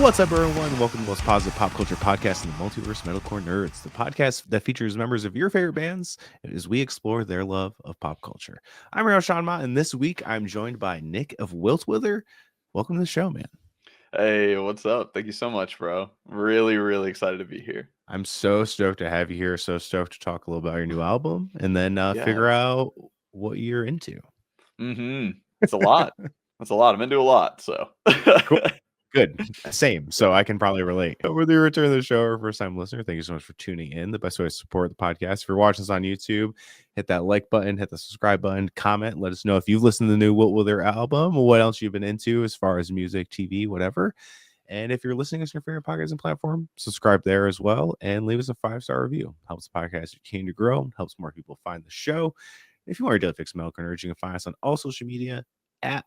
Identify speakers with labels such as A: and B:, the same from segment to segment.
A: What's up, everyone? Welcome to the most positive pop culture podcast in the multiverse, Metalcore Nerds, the podcast that features members of your favorite bands as we explore their love of pop culture. I'm your host, Sean Mott, and this week I'm joined by Nick of Wiltwither. Welcome to the show, man.
B: Hey, what's up? Thank you so much, bro. Really excited to be here.
A: I'm so stoked to have you here. So stoked to talk a little about your new album and then
B: Yeah.
A: figure out what you're into.
B: It's a lot. That's a lot. I'm into a lot. So
A: Cool. Good. Same. So I can probably relate. Whether you return to the show or first time listener, thank you so much for tuning in. The best way to support the podcast, if you're watching us on YouTube, hit that like button, hit the subscribe button, comment, let us know if you've listened to the new Wiltwither album, what else you've been into as far as music, TV, whatever. And if you're listening to your favorite podcasting platform, subscribe there as well and leave us a 5-star review. Helps the podcast continue to grow, helps more people find the show. If you want your daily fix of Metalcore Nerds, you can find us on all social media at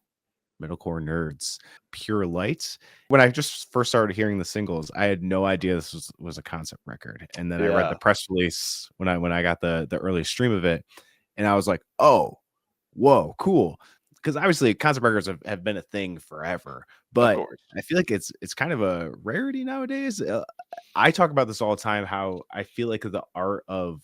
A: Metalcore Nerds. Pure Light. When I just first started hearing the singles, I had no idea this was a concept record. And then I read the press release when I got the early stream of it, and I was like, oh, whoa, cool. Because obviously concept records have been a thing forever, but I feel like it's kind of a rarity nowadays. I talk about this all the time, how I feel like the art of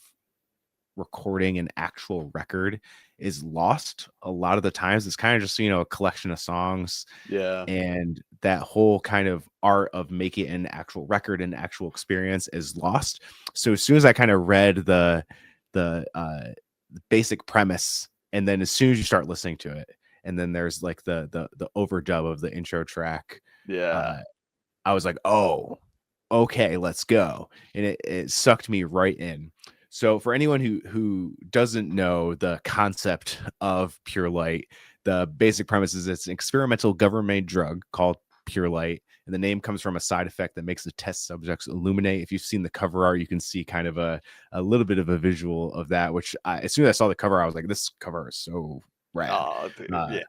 A: recording an actual record is lost a lot of the times. It's kind of just, a collection of songs.
B: Yeah.
A: And that whole kind of art of making an actual record and actual experience is lost. So as soon as I kind of read the basic premise, and then as soon as you start listening to it, and then there's like the overdub of the intro track.
B: Yeah.
A: I was like, oh, okay, let's go. And it sucked me right in. So for anyone who doesn't know the concept of Pure Light, the basic premise is it's an experimental government drug called Pure Light, and the name comes from a side effect that makes the test subjects illuminate. If you've seen the cover art, you can see kind of a little bit of a visual of that, which as soon as I saw the cover, I was like, this cover is so rad.
B: Oh, dude, yeah.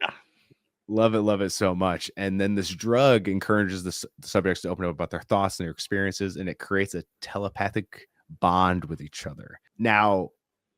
A: Love it so much. And then this drug encourages the subjects to open up about their thoughts and their experiences, and it creates a telepathic bond with each other. Now,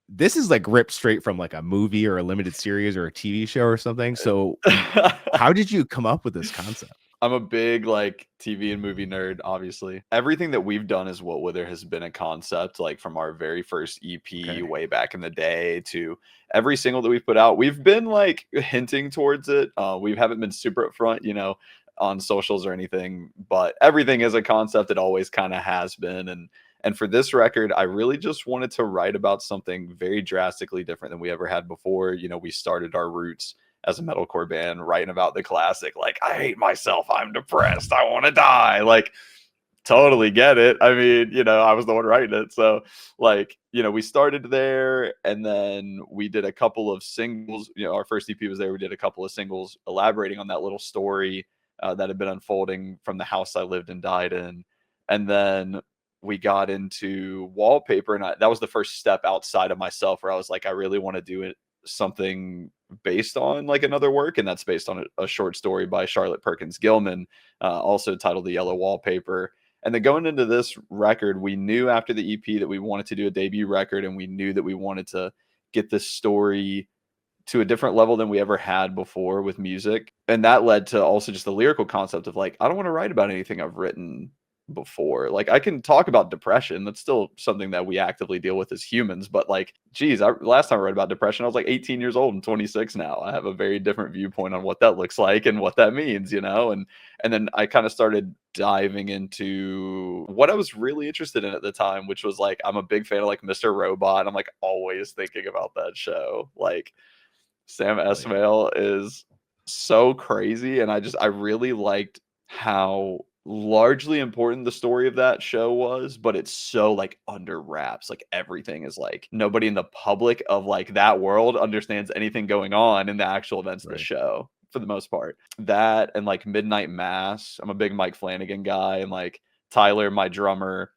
A: this is like ripped straight from like a movie or a limited series or a TV show or something. So how did you come up with this concept?
B: I'm a big like TV and movie nerd, obviously. Everything that we've done as Wiltwither has been a concept, like from our very first EP way back in the day to every single that we've put out. We've been like hinting towards it. We haven't been super upfront, on socials or anything, but everything is a concept. It always kind of has been. And for this record, I really just wanted to write about something very drastically different than we ever had before. We started our roots as a metalcore band writing about the classic, like, I hate myself, I'm depressed, I want to die. Like, totally get it. I mean, I was the one writing it. So, like, we started there, and then we did a couple of singles. Our first EP was there. We did a couple of singles elaborating on that little story that had been unfolding from the house I lived and died in. And then we got into Wallpaper, and that was the first step outside of myself, where I was like, I really want to do it something based on like another work, and that's based on a short story by Charlotte Perkins Gilman, also titled The Yellow Wallpaper. And then going into this record, we knew after the EP that we wanted to do a debut record, and we knew that we wanted to get this story to a different level than we ever had before with music. And that led to also just the lyrical concept of like, I don't want to write about anything I've written before. Like, I can talk about depression. That's still something that we actively deal with as humans. But like, geez, last time I read about depression, I was like 18 years old and 26 now. I have a very different viewpoint on what that looks like and what that means, and then I kind of started diving into what I was really interested in at the time, which was like, I'm a big fan of like Mr. Robot. I'm like always thinking about that show. Like, Sam Esmail is so crazy, and I really liked how largely important the story of that show was, but it's so like under wraps. Like, everything is like, nobody in the public of like that world understands anything going on in the actual events of the show for the most part. That and like Midnight Mass. I'm a big Mike Flanagan guy, and like Tyler, my drummer,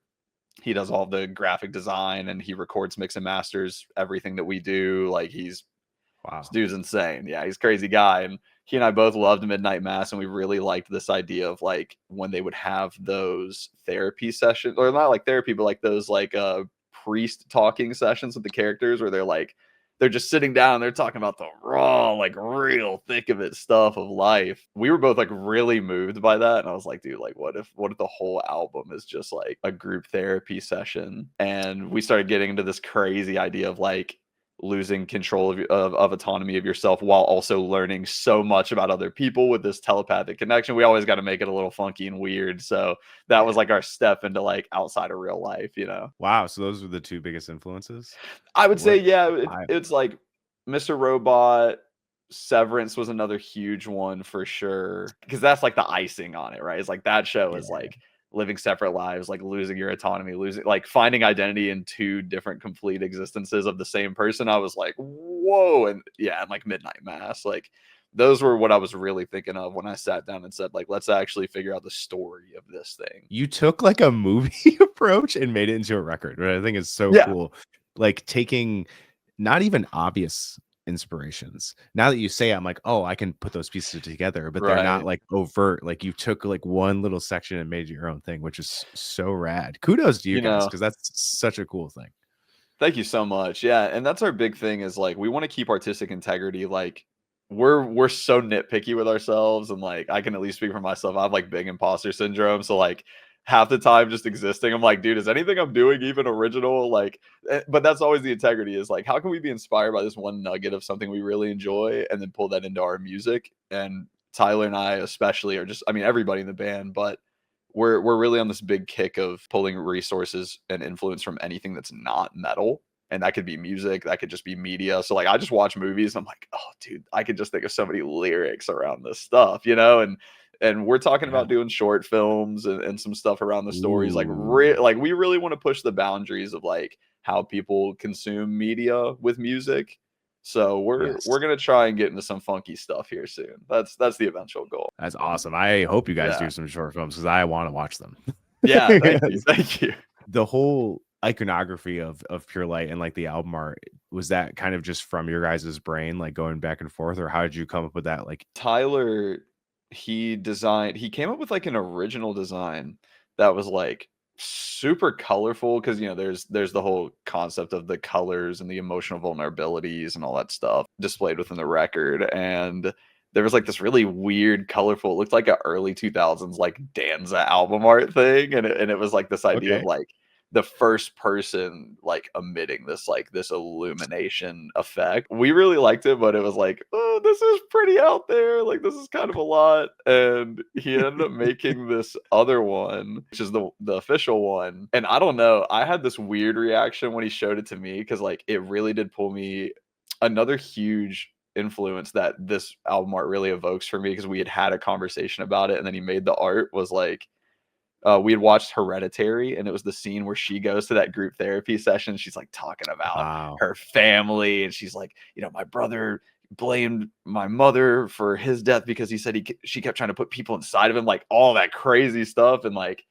B: he does all the graphic design and he records, mix and masters everything that we do. Like, this dude's insane. Yeah, he's a crazy guy. And he and I both loved Midnight Mass, and we really liked this idea of like when they would have those therapy sessions, or not like therapy, but like those like priest talking sessions with the characters, where they're like they're just sitting down, they're talking about the raw, like real thick of it stuff of life. We were both like really moved by that. And I was like, dude, like what if the whole album is just like a group therapy session? And we started getting into this crazy idea of like losing control of autonomy of yourself while also learning so much about other people with this telepathic connection. We always got to make it a little funky and weird. So that was like our step into like outside of real life, you know?
A: Wow. So those were the two biggest influences?
B: I would say,
A: What?
B: yeah,
A: Wild.
B: it's like Mr. Robot, Severance was another huge one for sure. Because that's like the icing on it, right? It's like that show is
A: Yeah.
B: like living separate lives, like losing your autonomy, losing like finding identity in two different complete existences of the same person. I was like, whoa. And yeah, and like Midnight Mass. Like those were what I was really thinking of when I sat down and said, like, let's actually figure out the story of this thing.
A: You took like a movie approach and made it into a record, which I think is so
B: Yeah.
A: cool. Like taking not even obvious inspirations. Now that you say it, I'm like, oh, I can put those pieces together, but they're not
B: Right.
A: like overt. Like you took like one little section and made it your own thing, which is so rad. Kudos to you
B: You
A: guys,
B: know,
A: because that's such a cool thing.
B: thank you so much. Yeah, and that's our big thing is like we want to keep artistic integrity. Like we're so nitpicky with ourselves, and like I can at least speak for myself. I have like big imposter syndrome, so like half the time just existing, I'm like, dude, is anything I'm doing even original? Like, but that's always the integrity is like, how can we be inspired by this one nugget of something we really enjoy, and then pull that into our music? And Tyler and I especially are just, I mean, everybody in the band, but we're really on this big kick of pulling resources and influence from anything that's not metal. And that could be music, that could just be media. So like I just watch movies and I'm like, oh dude, I could just think of so many lyrics around this stuff, you know? And we're talking
A: Yeah.
B: about doing short films and some stuff around the stories. Like
A: Ooh.
B: like we really want to push the boundaries of like how people consume media with music. So we're
A: Yes.
B: gonna try and get into some funky stuff here soon. That's the eventual goal.
A: That's awesome. I hope you guys
B: Yeah.
A: do some short films because I want to watch them.
B: Yeah, thank you. Thank you.
A: The whole iconography of Pure Light and like the album art, was that kind of just from your guys' brain, like going back and forth, or how did you come up with that? Like,
B: Tyler, he came up with like an original design that was like super colorful because you know there's the whole concept of the colors and the emotional vulnerabilities and all that stuff displayed within the record. And there was like this really weird colorful, it looked like a early 2000s like Danza album art thing, and it was like this idea of
A: okay,
B: like the first person like emitting this illumination effect. We really liked it, but it was like, oh, this is pretty out there. Like this is kind of a lot. And he ended up making this other one, which is the official one. And I don't know, I had this weird reaction when he showed it to me because like it really did pull me another huge influence that this album art really evokes for me because we had a conversation about it and then he made the art was like we had watched Hereditary, and it was the scene where she goes to that group therapy session. She's like talking about
A: wow,
B: her family, and she's like, you know, my brother blamed my mother for his death because he said she kept trying to put people inside of him, like all that crazy stuff. And like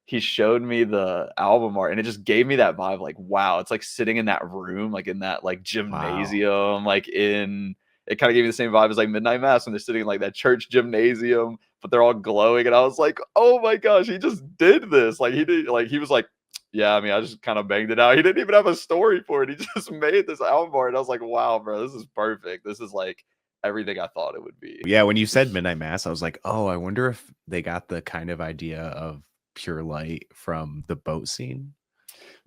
B: he showed me the album art, and it just gave me that vibe, like, wow, it's like sitting in that room, like in that like
A: wow,
B: gymnasium, like in it kind of gave me the same vibe as like Midnight Mass when they're sitting in like that church gymnasium, but they're all glowing. And I was like, oh my gosh, he just did this. Like he did, like he was like, yeah, I mean, I just kind of banged it out. He didn't even have a story for it. He just made this album art. And I was like, wow, bro, this is perfect. This is like everything I thought it would be.
A: yeah. When you said Midnight Mass, I was like, oh, I wonder if they got the kind of idea of Pure Light from the boat scene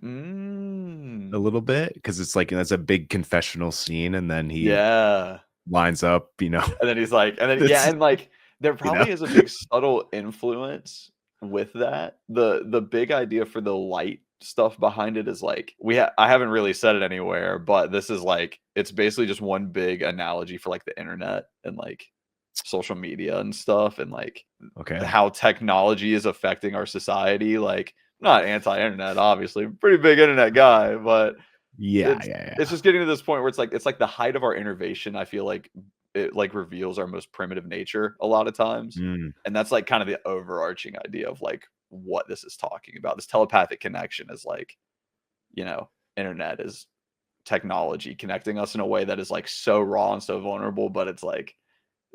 A: a
B: Mm,
A: little bit, because it's like that's a big confessional scene, and then he
B: yeah.
A: lines up,
B: And then he's like, and then yeah,
A: this,
B: and like there
A: you know,
B: probably is a big subtle influence with that. The big idea for the light stuff behind it is like I haven't really said it anywhere, but this is like it's basically just one big analogy for like the internet and like social media and stuff and like
A: okay,
B: how technology is affecting our society. Like not anti-internet, obviously, pretty big internet guy, but
A: yeah,
B: it's
A: yeah,
B: it's just getting to this point where it's like the height of our innovation. I feel like it like reveals our most primitive nature a lot of times.
A: yeah.
B: And that's like kind of the overarching idea of like what this is talking about. This telepathic connection is like, you know, internet is technology connecting us in a way that is like so raw and so vulnerable, but it's like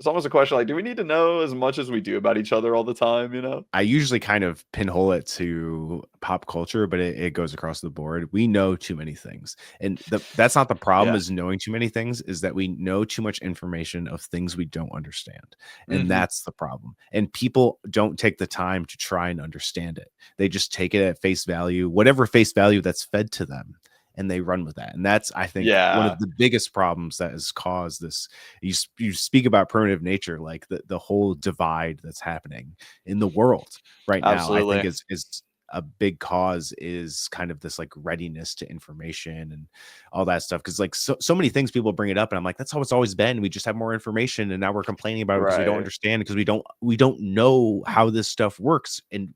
B: it's almost a question like, do we need to know as much as we do about each other all the time, you know?
A: I usually kind of pinhole it to pop culture, but it goes across the board. We know too many things. And that's not the problem
B: Yeah.
A: is knowing too many things, is that we know too much information of things we don't understand. And
B: Mhm.
A: that's the problem. And people don't take the time to try and understand it. They just take it at face value, whatever face value that's fed to them, and they run with that. And that's, I think, one
B: Yeah.
A: of the biggest problems that has caused this. You speak about primitive nature, like the whole divide that's happening in the world right now, I think
B: Absolutely.
A: is a big cause is kind of this like readiness to information and all that stuff. Cause like so many things people bring it up and I'm like, that's how it's always been. We just have more information and now we're complaining about it because we don't
B: Right.
A: understand, because we don't know how this stuff works. And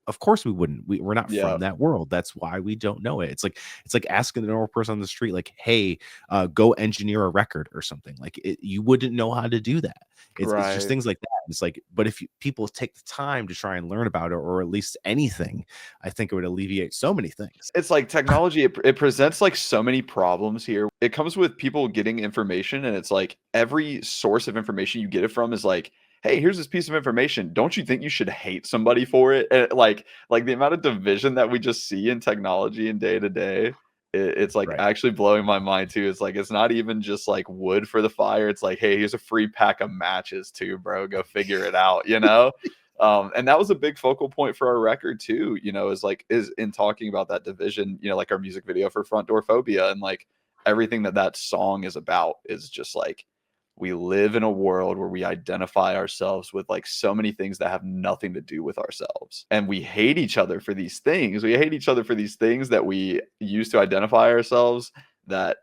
A: of course we wouldn't. We're not
B: Yeah.
A: from that world. That's why we don't know it. It's like asking the normal person on the street, like, hey, go engineer a record or something. Like you wouldn't know how to do that. It's just
B: Right.
A: things like that. It's like, but if people take the time to try and learn about it, or at least anything, I think it would alleviate so many things.
B: It's like technology, it presents like so many problems here. It comes with people getting information, and it's like every source of information you get it from is like, hey, here's this piece of information. Don't you think you should hate somebody for it? And like the amount of division that we just see in technology and day to day, it's like
A: Right.
B: actually blowing my mind too. It's like it's not even just like wood for the fire. It's like, hey, here's a free pack of matches too, bro. Go figure it out, you know? And that was a big focal point for our record too, you know, is in talking about that division, you know, like our music video for Front Door Phobia, and like everything that song is about is just like we live in a world where we identify ourselves with like so many things that have nothing to do with ourselves, and we hate each other for these things. We hate each other for these things that we use to identify ourselves that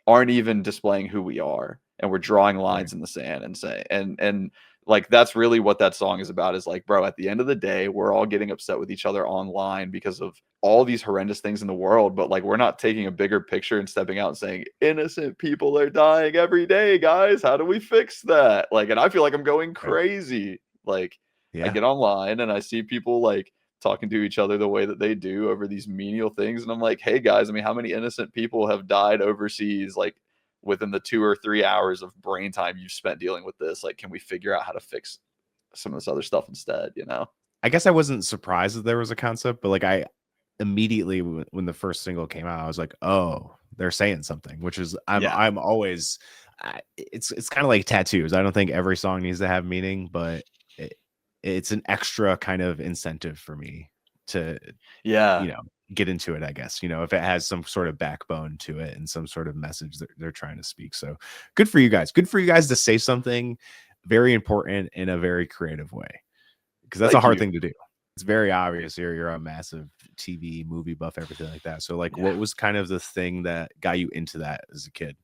B: aren't even displaying who we are, and we're drawing
A: Right.
B: lines in the sand and say and like that's really what that song is about, is like, bro, at the end of the day we're all getting upset with each other online because of all these horrendous things in the world, but like we're not taking a bigger picture and stepping out and saying innocent people are dying every day, guys, how do we fix that? Like, and I feel like I'm going
A: Right.
B: crazy. Like, I
A: Yeah.
B: get online and I see people like talking to each other the way that they do over these menial things. And I'm like, hey guys, I mean, how many innocent people have died overseas, like within the 2 or 3 hours of brain time you've spent dealing with this? Like, can we figure out how to fix some of this other stuff instead, you know?
A: I guess I wasn't surprised that there was a concept, but like I immediately when the first single came out, I was like, oh, they're saying something, which is
B: Yeah.
A: I'm always it's kind of like tattoos. I don't think every song needs to have meaning, but it, it's an extra kind of incentive for me to,
B: Yeah.
A: you know, get into it, I guess, you know, if it has some sort of backbone to it and some sort of message that they're trying to speak. So good for you guys. Good for you guys to say something very important in a very creative way, because that's a
B: Thank
A: hard
B: you.
A: thing to do. It's very obvious you're a massive TV movie buff, everything like that. So like
B: Yeah.
A: what was kind of the thing that got you into that as a kid?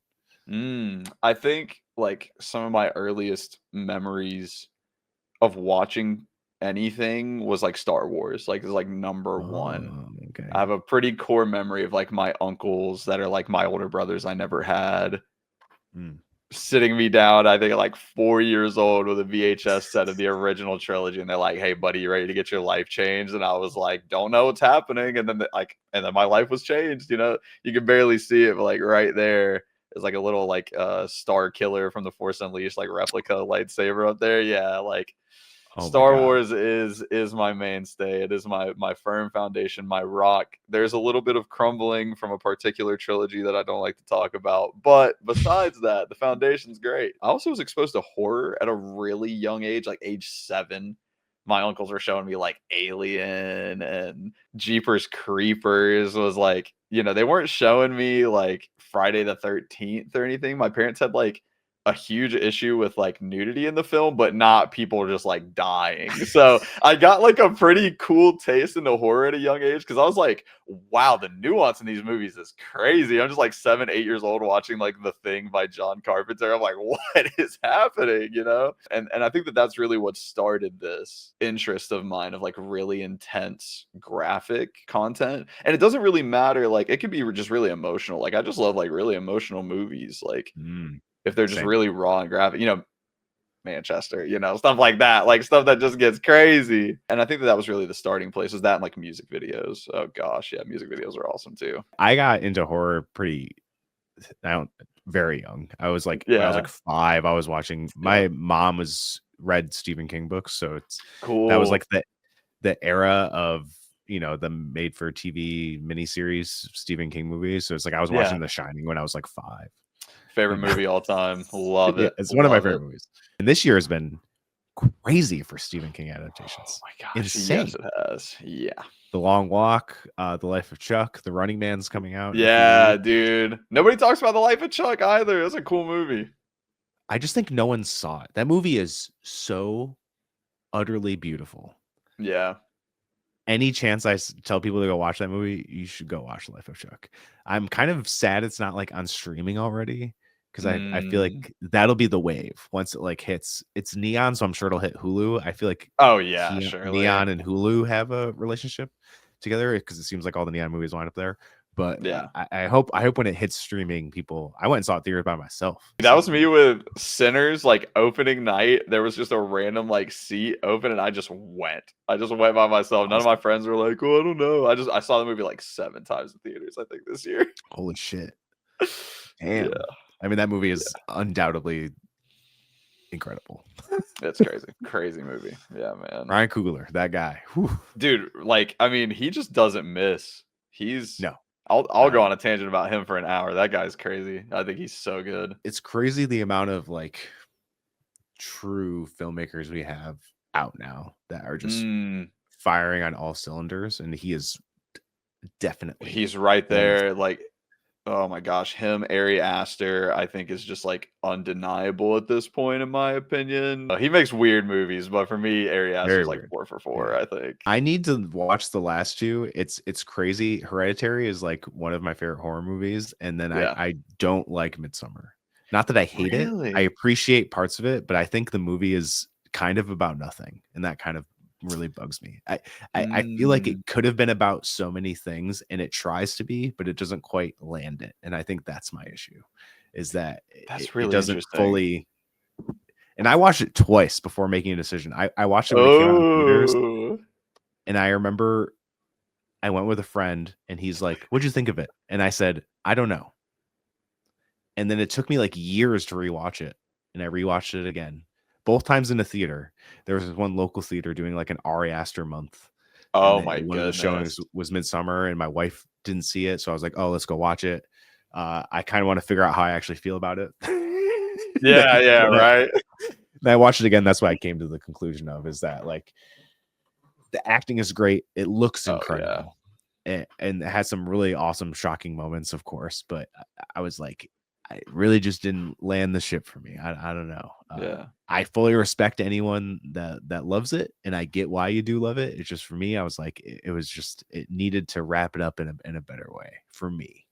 B: I think like some of my earliest memories of watching anything was like Star Wars, like is like number one.
A: Oh,
B: I
A: okay.
B: have a pretty core memory of like my uncles that are like my older brothers I never had,
A: Mm.
B: sitting me down, I think at like 4 years old, with a VHS set of the original trilogy, and they're like, "Hey, buddy, you ready to get your life changed?" And I was like, "Don't know what's happening." And then and then my life was changed. You know, you can barely see it, but like right there is like a little like Star Killer from the Force Unleashed like replica lightsaber up there. Yeah, like
A: Oh my
B: Star
A: God.
B: Wars is my mainstay. It is my firm foundation, my rock. There's a little bit of crumbling from a particular trilogy that I don't like to talk about, but besides that, the foundation's great. I also was exposed to horror at a really young age, like age 7. My uncles were showing me like Alien and Jeepers Creepers. Was like, you know, they weren't showing me like Friday the 13th or anything. My parents had like a huge issue with like nudity in the film, but not people just like dying. So I got like a pretty cool taste into horror at a young age, because I was like, wow, the nuance in these movies is crazy. I'm just like 7, 8 years old watching like The Thing by John Carpenter. I'm like, what is happening? You know? And I think that's really what started this interest of mine of like really intense graphic content. And it doesn't really matter, like it could be just really emotional. Like I just love like really emotional movies. Like
A: Mm.
B: if they're just
A: Same.
B: really raw and graphic, you know, Manchester, you know, stuff like that, like stuff that just gets crazy. And I think that was really the starting place, was that and like music videos. Oh gosh, yeah, music videos are awesome too.
A: I got into horror pretty very young. I was like, when I was
B: Yeah.
A: like 5, I was watching. My mom read Stephen King books, so that was
B: Cool.
A: like the era of the made for TV miniseries Stephen King movies. So it's like I was watching
B: Yeah.
A: The Shining when I was like 5.
B: Favorite
A: And
B: movie all time. Love
A: yeah,
B: it.
A: it's one of my
B: Love it.
A: favorite movies. And this year has been crazy for Stephen King
B: Oh
A: adaptations.
B: my gosh.
A: Insane.
B: Yes, it has. Yeah.
A: The Long Walk, The Life of Chuck, The Running Man's coming out in a few
B: Yeah,
A: weeks.
B: dude. Nobody talks about The Life of Chuck either. That's a cool movie.
A: I just think no one saw it. That movie is so utterly beautiful.
B: Yeah.
A: Any chance I tell people to go watch that movie, you should go watch The Life of Chuck. I'm kind of sad it's not like on streaming already, because I feel like that'll be the wave once it like hits. It's Neon, so I'm sure it'll hit Hulu. I feel like
B: Oh yeah, surely.
A: Neon and Hulu have a relationship together, because it seems like all the Neon movies wind up there. But
B: Yeah.
A: I hope when it hits streaming, people. I went and saw it theater by myself.
B: That was me with Sinners, like opening night. There was just a random like seat open, and I just went. I just went by myself. None of my friends were like, "Oh, I don't know." I saw the movie like 7 times in theaters, I think, this year.
A: Holy shit! Damn.
B: Yeah.
A: I mean, that movie is undoubtedly incredible.
B: It's crazy. Crazy movie. Yeah, man.
A: Ryan Coogler, that guy. Whew.
B: Dude, like, I mean, he just doesn't miss.
A: No.
B: I'll go on a tangent about him for an hour. That guy's crazy. I think he's so good.
A: It's crazy the amount of like true filmmakers we have out now that are just firing on all cylinders, and he is definitely
B: he's right there. Like, oh my gosh, him, Ari Aster, I think is just like undeniable at this point, in my opinion. He makes weird movies, but for me, Ari Aster is like 4 for 4. I think
A: I need to watch the last 2. It's crazy. Hereditary is like one of my favorite horror movies, and then I don't like Midsommar. Not that I hate it. I appreciate parts of it, but I think the movie is kind of about nothing, and that kind of really bugs me. I feel like it could have been about so many things, and it tries to be, but it doesn't quite land it. And I think that's my issue, is that it doesn't fully. And I watched it twice before making a decision. I watched it when it came out in theaters, and I remember I went with a friend, and he's like, "What'd you think of it?" And I said, "I don't know." And then it took me like years to rewatch it, and I rewatched it again. Both times in a theater. There was one local theater doing like an Ari Aster month.
B: Oh my
A: one of the showings was Midsommar, and my wife didn't see it, so I was like, "Oh, let's go watch it." I kind of want to figure out how I actually feel about it.
B: Yeah, right.
A: And I watched it again. That's why I came to the conclusion of is that like the acting is great. It looks incredible, and it has some really awesome, shocking moments, of course. But I was like, I really just didn't land the ship for me. I don't know. I fully respect anyone that loves it, and I get why you do love it. It's just for me, I was like, it needed to wrap it up in a better way for me.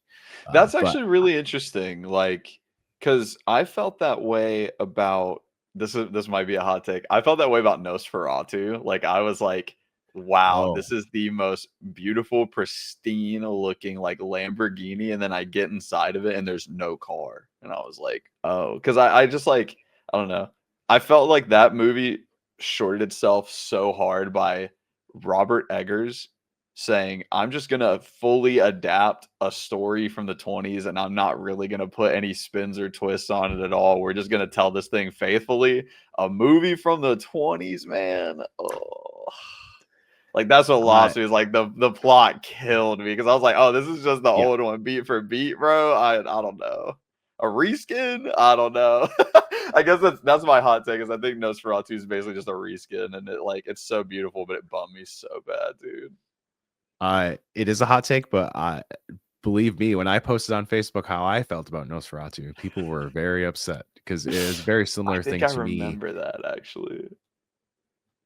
B: That's actually really interesting. Like, because I felt that way about this might be a hot take. I felt that way about Nosferatu. Like, I was like, wow, this is the most beautiful, pristine looking like Lamborghini, and then I get inside of it and there's no car, and I was like, oh, because I just like, I don't know, I felt like that movie shorted itself so hard by Robert Eggers saying, I'm just going to fully adapt a story from the 20s, and I'm not really going to put any spins or twists on it at all. We're just going to tell this thing faithfully. A movie from the 20s, man. Oh. Like, that's what lost me. Is like the plot killed me, because I was like, oh, this is just the old one beat for beat, bro. I don't know. A reskin? I don't know. I guess that's my hot take, is I think Nosferatu is basically just a reskin, and it's so beautiful, but it bummed me so bad, dude.
A: It is a hot take, but believe me, when I posted on Facebook how I felt about Nosferatu, people were very upset, because it is a very similar thing to me.
B: I remember that, actually.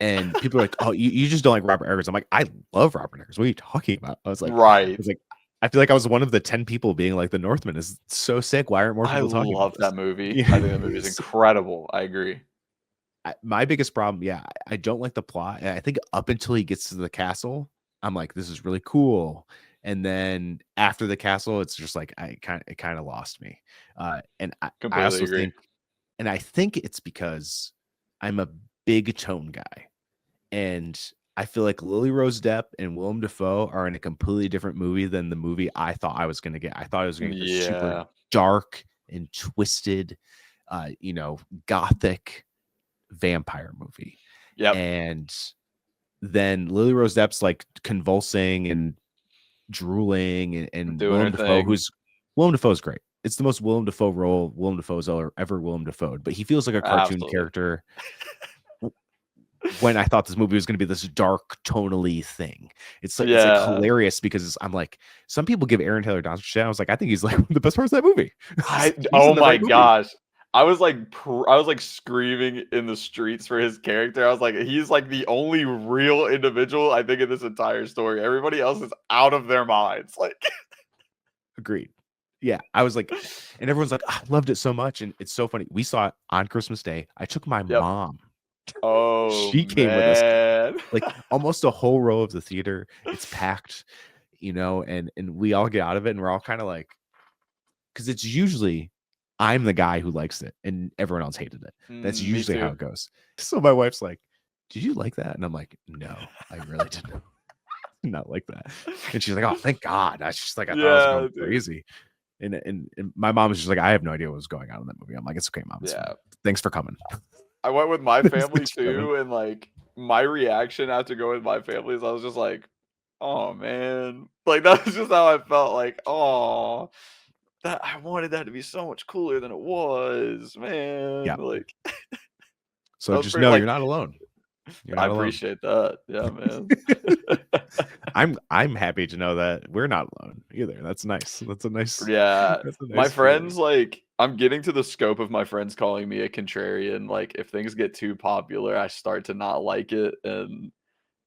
A: And people are like, "Oh, you just don't like Robert Eggers." I'm like, "I love Robert Eggers. What are you talking about?" I was like, I feel like I was one of the 10 people being like, "The Northman is so sick. Why aren't more people talking about this?"
B: I love that movie. I think that movie is incredible. I agree.
A: My biggest problem, I don't like the plot. And I think up until he gets to the castle, I'm like, this is really cool. And then after the castle, it's just like it kind of lost me. And I also
B: agree.
A: think it's because I'm a big tone guy, and I feel like Lily Rose Depp and Willem Dafoe are in a completely different movie than the movie I thought I was going to get. I thought I was going to get this super dark and twisted, gothic vampire movie.
B: Yep.
A: And then Lily Rose Depp's like convulsing and drooling, and Willem Dafoe's great. It's the most Willem Dafoe role Willem Dafoe's ever Willem Dafoe, but he feels like a cartoon character. When I thought this movie was going to be this dark, tonally thing, it's like hilarious because I'm like, some people give Aaron Taylor Johnson shit. I was like, I think he's like the best part of that movie.
B: Oh my gosh. I was like screaming in the streets for his character. I was like, he's like the only real individual I think in this entire story. Everybody else is out of their minds. Like,
A: agreed. Yeah, I was like, and everyone's like, I loved it so much, and it's so funny. We saw it on Christmas Day. I took my mom.
B: Oh,
A: she came with us, like almost a whole row of the theater. It's packed, and we all get out of it, and we're all kind of like, because it's usually I'm the guy who likes it, and everyone else hated it. That's usually how it goes. So my wife's like, "Did you like that?" And I'm like, "No, I really didn't not like that." And she's like, "Oh, thank God." She's like, "I thought I was going crazy." And my mom was just like, "I have no idea what was going on in that movie." I'm like, "It's okay, Mom. Thanks for coming."
B: I went with my family too, and like my reaction after going with my family is I was just like, "Oh man," like that was just how I felt. Like, "Oh, that I wanted that to be so much cooler than it was, man."
A: Yeah.
B: Like,
A: so just know you're not alone.
B: I appreciate that. Yeah,
A: man. I'm happy to know that we're not alone either. That's nice. That's a nice.
B: Yeah, my friends like. I'm getting to the scope of my friends calling me a contrarian. Like, if things get too popular, I start to not like it. And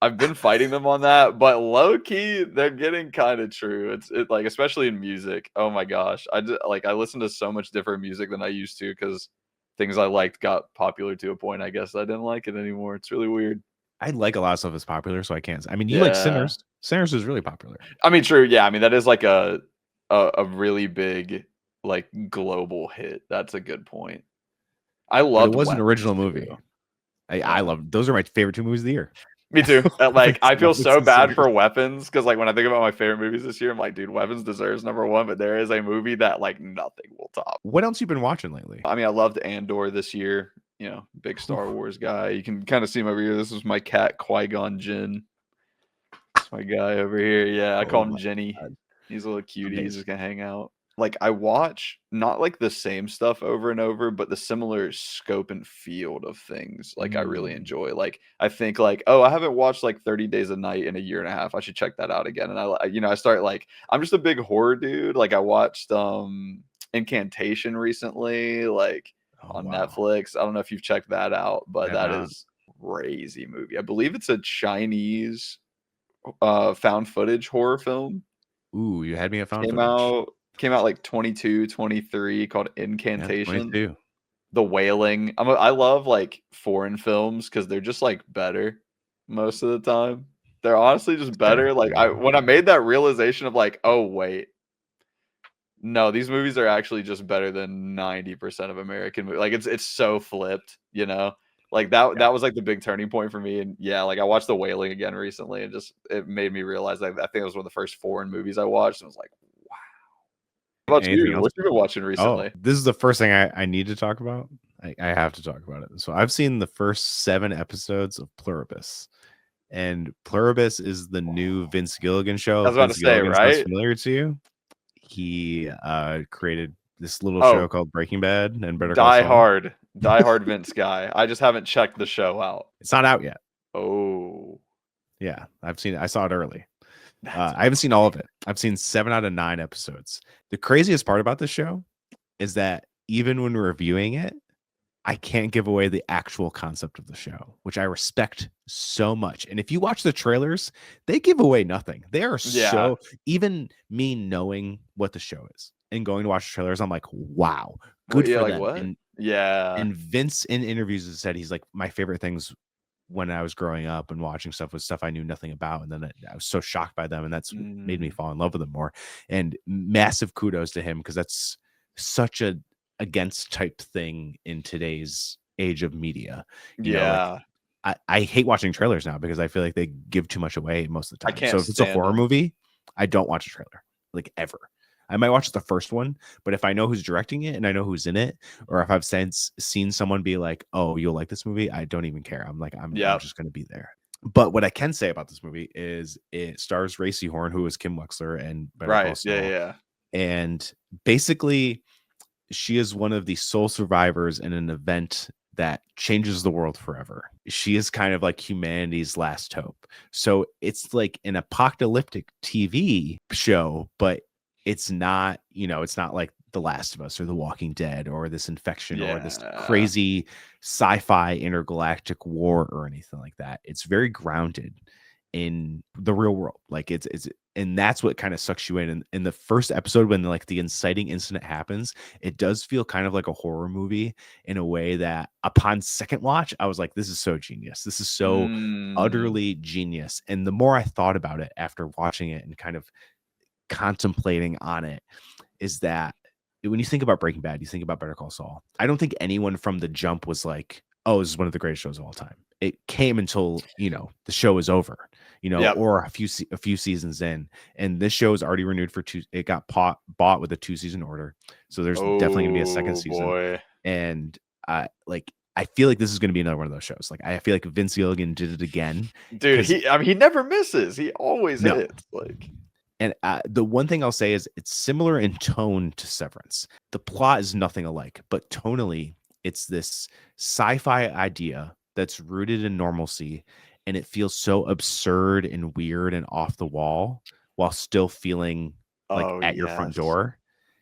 B: I've been fighting them on that, but low key, they're getting kind of true. It's like, especially in music. Oh my gosh. I listen to so much different music than I used to because things I liked got popular to a point. I guess I didn't like it anymore. It's really weird.
A: I like a lot of stuff that's popular, so I can't. I mean, you like Sinners. Sinners is really popular.
B: I mean, true. Yeah. I mean, that is like a really big, like global hit. That's a good point. I love.
A: It was an original movie. I love. Those are my favorite 2 movies of the year.
B: Me too. Like, I feel so bad for Weapons because, like, when I think about my favorite movies this year, I'm like, dude, Weapons deserves #1, but there is a movie that like nothing will top.
A: What else you been watching lately?
B: I mean, I loved Andor this year. Big Star Wars guy. You can kind of see him over here. This is my cat Qui-Gon Jinn. That's my guy over here. Yeah, I call him Jenny. God. He's a little cutie. He's just gonna hang out. Like, I watch not like the same stuff over and over, but the similar scope and field of things. Like, I really enjoy. Like, I think like, oh, I haven't watched like 30 Days a Night in a year and a half. I should check that out again. And I start like, I'm just a big horror dude. Like, I watched Incantation recently, like on Netflix. I don't know if you've checked that out, but that is crazy movie. I believe it's a Chinese found footage horror film.
A: Ooh, you had me at found footage.
B: Came out like 22, 23, called Incantation. Yeah, The Wailing. I love like foreign films because they're just like better most of the time. They're honestly just better. Like, when I made that realization of like, oh wait, no, these movies are actually just better than 90% of American movies. Like, it's so flipped, Like that was like the big turning point for me. And yeah, like I watched The Wailing again recently, and it made me realize that I think it was one of the first foreign movies I watched, and I was like, what about you? What you been watching recently?
A: This is the first thing I need to talk about. I have to talk about it. So I've seen the first 7 episodes of Pluribus, and Pluribus is the new Vince Gilligan show.
B: I was about to say, right?
A: Familiar to you? He created this little show called Breaking Bad and Better Call Saul.
B: Die Hard Vince guy. I just haven't checked the show out.
A: It's not out yet.
B: Oh,
A: yeah, I've seen it. I saw it early. I haven't seen all of it. I've seen 7 out of 9 episodes. The craziest part about this show is that even when reviewing it, I can't give away the actual concept of the show, which I respect so much. And if you watch the trailers, they give away nothing. They are so, even me knowing what the show is and going to watch the trailers, I'm like, wow, good for them.
B: What?
A: And Vince in interviews has said he's like, my favorite things when I was growing up and watching stuff was stuff I knew nothing about. And then I was so shocked by them, and that's made me fall in love with them more. And massive kudos to him, because that's such a against type thing in today's age of media. You know, like, I hate watching trailers now because I feel like they give too much away most of the
B: I
A: time.
B: can't
A: So if it's a
B: stand
A: horror
B: them.
A: movie, I don't watch a trailer, like, ever. I might watch the first one, but if I know who's directing it and I know who's in it, or if I've seen someone be like, "Oh, you'll like this movie," I don't even care. I'm like, I'm
B: Yeah.
A: just gonna be there. But what I can say about this movie is it stars Ray Horn, who is Kim Wexler and Better Call
B: Right. Yeah.
A: Saul,
B: Yeah.
A: and basically she is one of the sole survivors in an event that changes the world forever. She is kind of like humanity's last hope. So it's like an apocalyptic TV show, but it's not, it's not like The Last of Us or The Walking Dead or this infection or this
B: Yeah.
A: crazy sci-fi intergalactic war or anything like that. It's very grounded in the real world. Like it's and that's what kind of sucks you in the first episode when like the inciting incident happens. It does feel kind of like a horror movie in a way that upon second watch I was like, this is so genius, this is so
B: Mm.
A: utterly genius. And the more I thought about it after watching it and kind of contemplating on it, is that when you think about Breaking Bad, you think about Better Call Saul. I don't think anyone from the jump was like, oh, this is one of the greatest shows of all time. It came until, the show is over,
B: Yep.
A: or a few seasons in. And this show is already renewed for two. It got bought with a 2-season order. So there's definitely going to be a second
B: Oh
A: season.
B: boy.
A: And I feel like this is going to be another one of those shows. Like, I feel like Vince Gilligan did it again.
B: Dude, he never misses. He always
A: No.
B: hits. Like,
A: And the one thing I'll say is it's similar in tone to Severance. The plot is nothing alike, but tonally, it's this sci-fi idea that's rooted in normalcy, and it feels so absurd and weird and off the wall while still feeling like
B: oh
A: at your front
B: yes.
A: door.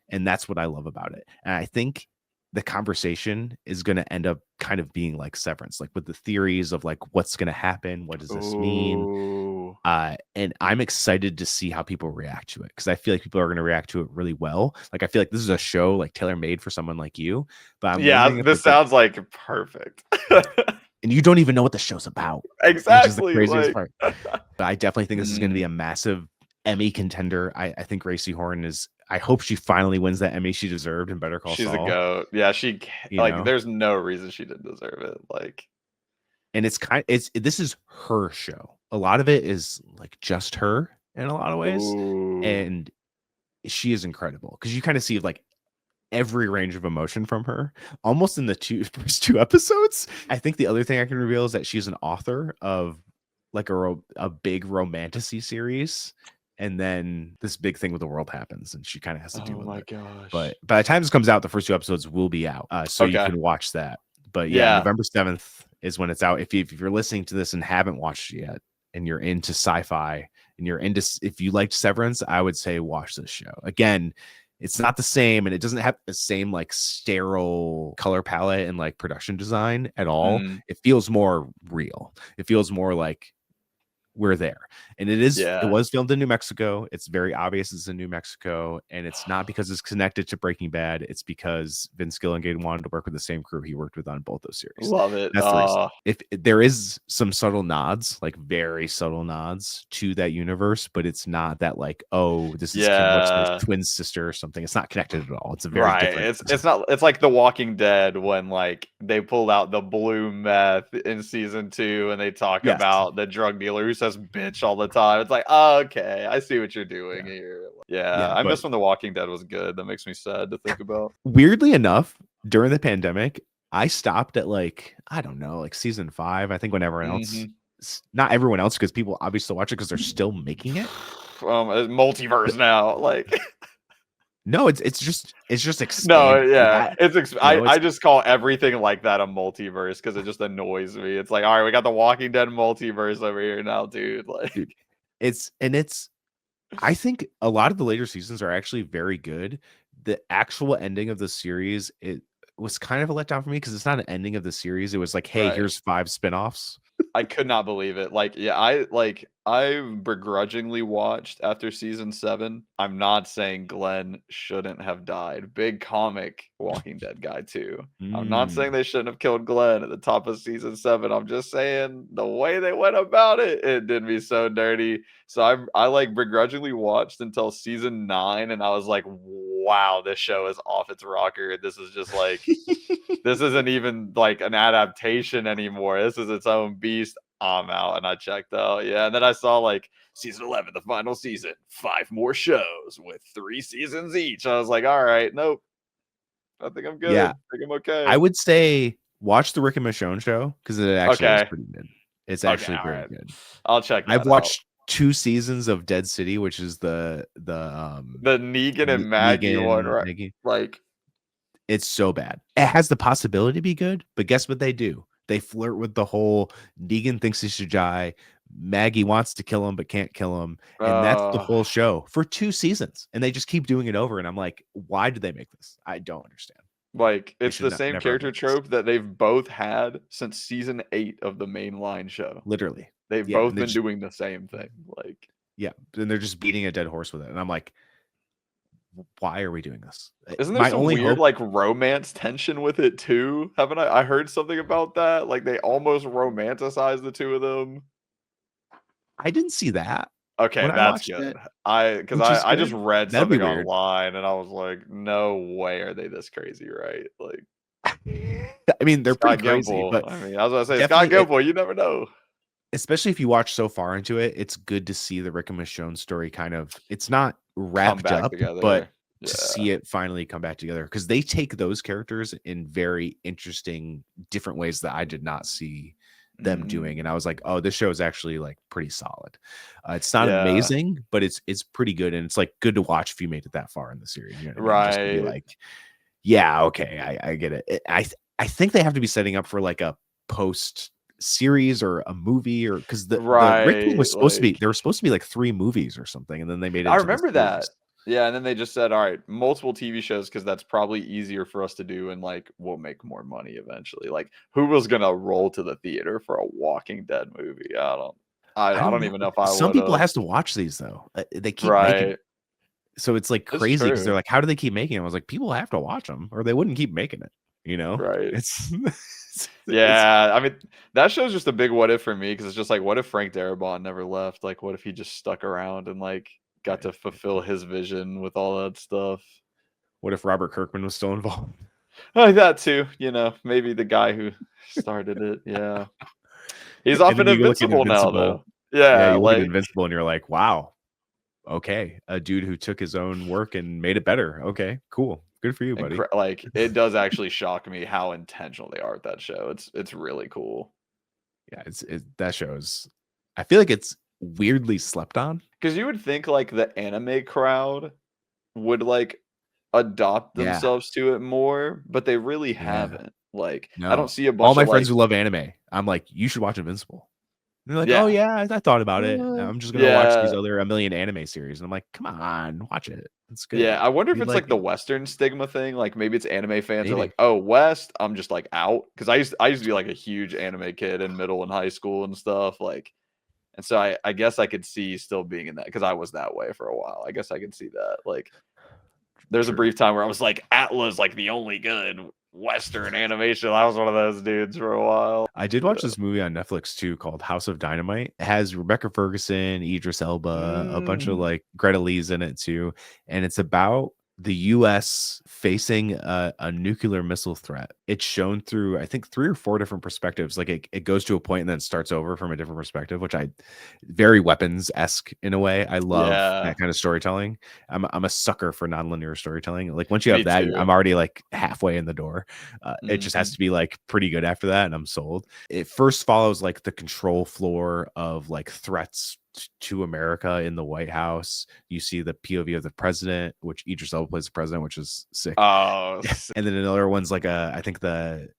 A: And that's what I love about it. And I think the conversation is going to end up kind of being like Severance, like with the theories of like what's going to happen, what does this mean?
B: Ooh.
A: And I'm excited to see how people react to it, because I feel like people are going to react to it really well. Like, I feel like this is a show like tailor made for someone like you. But I'm
B: Yeah,
A: wondering if
B: this
A: like
B: sounds like perfect.
A: and you don't even know what the show's about, which is the
B: Exactly.
A: craziest
B: Like,
A: part. But I definitely think this is going to be
B: mm,
A: a massive Emmy contender. I think Racy Horn is. I hope she finally wins that Emmy she deserved in Better Call
B: she's a
A: Saul.
B: goat. Yeah, she
A: You
B: like.
A: know,
B: There's no reason she didn't deserve it. Like,
A: and this is her show. A lot of it is like just her in a lot of ways,
B: ooh.
A: and she is incredible because you kind of see like every range of emotion from her almost in the first two episodes. I think the other thing I can reveal is that she's an author of like a big romantasy series, and then this big thing with the world happens and she kind of has to deal
B: Oh
A: with
B: my
A: it.
B: gosh.
A: But by the time this comes out, the first two episodes will be out, so you
B: Okay.
A: can watch that. But yeah,
B: Yeah.
A: November 7th is when it's out. If you're listening to this and haven't watched it yet, and you're into sci-fi and you're into, if you liked Severance, I would say watch this show. Again, it's not the same, and it doesn't have the same like sterile color palette and like production design at all.
B: Mm,
A: It feels more real. It feels more like we're there. And it
B: yeah.
A: was filmed in New Mexico. It's very obvious it's in New Mexico, and it's not because it's connected to Breaking Bad. It's because Vince Gilligan wanted to work with the same crew he worked with on both those series.
B: Love it.
A: That's the reason. If there is some subtle nods, like very subtle nods to that universe, but it's not that like, oh, this is Kim Wexler's
B: Yeah.
A: twin sister or something. It's not connected at all. It's a very
B: Right.
A: different.
B: It's not. It's like The Walking Dead when like they pulled out the blue meth in season 2 and they talk
A: Yes.
B: about the drug dealer who says bitch all the time. It's like, oh, okay, I see what you're doing here. Yeah, I miss when The Walking Dead was good. That makes me sad to think about.
A: Weirdly enough, during the pandemic, I stopped at like, I don't know, like season 5. I think when everyone else, not everyone else, because people obviously watch it because they're still making it.
B: Multiverse now, like.
A: No, it's just
B: No,
A: expanded.
B: yeah, I
A: It's
B: just call everything like that a multiverse because it just annoys me. It's like, all right, we got the Walking Dead multiverse over here now, dude. Like,
A: dude, it's I think a lot of the later seasons are actually very good. The actual ending of the series, it was kind of a letdown for me because it's not an ending of the series. It was like, hey,
B: right.
A: here's 5 spinoffs.
B: I could not believe it. Like, yeah, I begrudgingly watched after season 7. I'm not saying Glenn shouldn't have died. Big comic Walking Dead guy too. I'm not saying they shouldn't have killed Glenn at the top of season 7. I'm just saying the way they went about it, it did me so dirty. So I like begrudgingly watched until season 9, and I was like, wow, this show is off its rocker. This is just like, this isn't even like an adaptation anymore. This is its own beast. I'm out. And I checked out. Yeah. And then I saw like season 11, the final season, 5 more shows with 3 seasons each. I was like, all right, nope. I think I'm good.
A: Yeah.
B: I think I'm okay.
A: I would say watch the Rick and Michonne show because it actually is
B: Okay.
A: pretty good. It's actually very
B: right.
A: good.
B: I'll check that
A: I've
B: out.
A: watched 2 seasons of Dead City, which is the
B: Negan and Maggie one, right?
A: Maggie.
B: Like,
A: it's so bad. It has the possibility to be good, but guess what they do? They flirt with the whole Negan thinks he should die. Maggie wants to kill him but can't kill him, and that's the whole show for 2 seasons, and they just keep doing it over. And I'm like, why did they make this? I don't understand.
B: Like, it's the same character trope that they've both had since season 8 of the mainline show.
A: Literally,
B: they've both been doing the same thing. Like,
A: yeah, and they're just beating a dead horse with it, and I'm like, why are we doing this?
B: Isn't there some weird like romance tension with it too? Haven't I heard something about that? Like, they almost romanticize the two of them.
A: I didn't see that.
B: Okay, that's good. I just read something online and I was like, no way are they this crazy, right? Like,
A: I mean, they're pretty crazy, but
B: I mean, I was gonna say Scott Gimple, you never know.
A: Especially if you watch so far into it, it's good to see the Rick and Michonne story kind of, it's not wrapped up together, but to see it finally come back together, because they take those characters in very interesting different ways that I did not see them doing. And I was like, oh, this show is actually like pretty solid. It's not amazing, but it's pretty good, and it's like good to watch if you made it that far in the series, you know what I mean? Just to be like, yeah, okay, I get it. I think they have to be setting up for like a post series or a movie, or because the Rick thing was supposed to be, there were supposed to be like 3 movies or something, and then they made it.
B: I remember that. Yeah, and then they just said, all right, multiple TV shows, because that's probably easier for us to do, and like we'll make more money eventually. Like, who was gonna roll to the theater for a Walking Dead movie? I don't even know if I would.
A: Some people has to watch these though. They keep making it. So it's like crazy because they're like, how do they keep making it? I was like, people have to watch them or they wouldn't keep making it, you know?
B: Right.
A: It's
B: yeah, I mean, that show's just a big what if for me, because it's just like, what if Frank Darabont never left? Like, what if he just stuck around and like got to fulfill his vision with all that stuff?
A: What if Robert Kirkman was still involved?
B: Like that too, you know, maybe the guy who started it. Yeah, he's off in Invincible now, though. Yeah,
A: you look at Invincible and you're like, wow, okay, a dude who took his own work and made it better. Okay, cool, good for you, buddy.
B: Like, it does actually shock me how intentional they are with that show. It's really cool.
A: Yeah, that show is, I feel like it's weirdly slept on,
B: because you would think like the anime crowd would like adopt themselves to it more, but they really haven't. Like, no. I don't see a bunch
A: all my
B: of
A: friends who love anime, I'm like, you should watch Invincible. And they're like, oh yeah, I thought about it. I'm just gonna watch these other a million anime series, and I'm like, come on, watch it. It's good.
B: Yeah, I wonder if it's like the Western stigma thing. Like, maybe it's anime fans are like, oh, West, I'm just like out, because I used to be like a huge anime kid in middle and high school and stuff. Like, and so I guess I could see still being in that, because I was that way for a while. I guess I could see that. Like, there's a brief time where I was like, Atla's like the only good Western animation. I was one of those dudes for a while.
A: I did watch this movie on Netflix too called House of Dynamite. It has Rebecca Ferguson, Idris Elba, a bunch of like Greta Lee's in it too, and it's about the U.S. facing a nuclear missile threat. It's shown through, I think, 3 or 4 different perspectives. Like it goes to a point and then starts over from a different perspective, which very Weapons-esque in a way. I love that kind of storytelling. I'm a sucker for nonlinear storytelling. Like, once you have that, I'm already like halfway in the door. It just has to be like pretty good after that, and I'm sold. It first follows like the control floor of like threats to America in the White House. You see the POV of the president, which Idris Elba plays the president, which is sick.
B: Oh,
A: and then another one's like I think the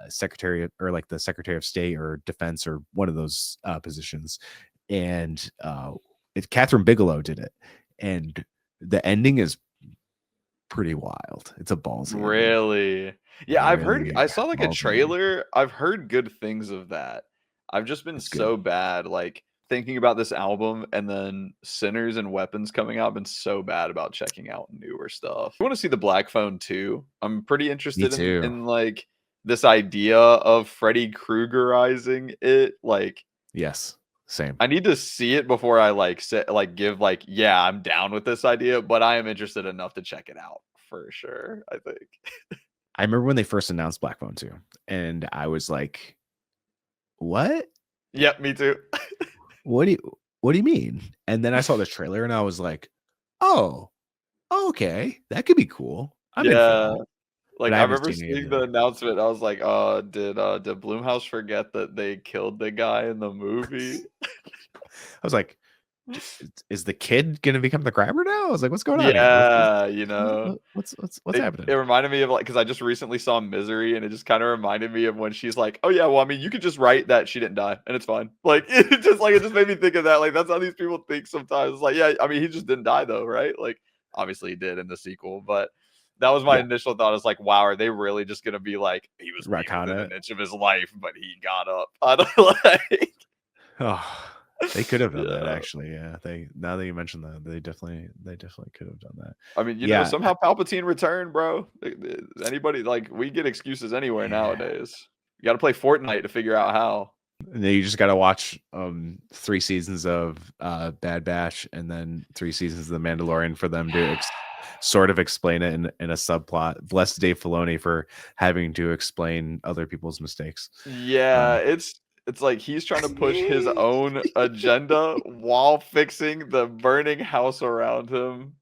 A: secretary, or like the Secretary of State or Defense, or one of those positions. And Catherine Bigelow did it, and the ending is pretty wild. It's a ballsy.
B: Really? Yeah, I saw like a trailer. I've heard good things of that. I've just been so bad, like, thinking about this album and then Sinners and Weapons coming out. I've been so bad about checking out newer stuff. I want to see the Black Phone too. I'm pretty interested in like this idea of Freddy Kruegerizing it. Like,
A: yes, Same.
B: I need to see it before I give yeah, I'm down with this idea, but I am interested enough to check it out for sure, I think.
A: I remember when they first announced Black Phone 2, and I was like, "What?
B: Yep, me too.
A: What do you mean?" And then I saw the trailer, and I was like, "Oh, okay, that could be cool. I'm in for
B: Yeah.
A: that." But
B: Like,
A: I
B: I
A: haven't
B: remember
A: seen any of
B: seeing the
A: the.
B: announcement, I was like, did Blumhouse forget that they killed the guy in the movie?"
A: I was like, "Is the kid gonna become the grabber now?" I was like, "What's going on here?
B: Yeah, you know?
A: What's happening?"
B: It reminded me of, like, because I just recently saw Misery, and it just kinda reminded me of when she's like, "Oh, yeah, well, I mean, you could just write that she didn't die, and it's fine." Like, it just made me think of that, like, that's how these people think sometimes. It's like, yeah, I mean, he just didn't die though, right? Like, obviously he did in the sequel, but that was my
A: Yeah,
B: initial thought. Is like, wow, are they really just gonna be like, he was maybe within
A: retcon
B: an
A: it.
B: inch of his life, but he got up? I don't like.
A: Oh, they could have done that
B: Yeah.
A: actually. Yeah, they now that you mentioned that, they definitely could have done that.
B: I mean,
A: Yeah,
B: somehow Palpatine returned, bro. Anybody like we get excuses anywhere
A: yeah.
B: nowadays. You got to play Fortnite to figure out how.
A: And then you just got to watch 3 seasons of Bad Batch and then 3 seasons of The Mandalorian for them to sort of explain it in a subplot. Bless Dave Filoni for having to explain other people's mistakes.
B: Yeah,
A: Um,
B: it's like he's trying to push his own agenda while fixing the burning house around him.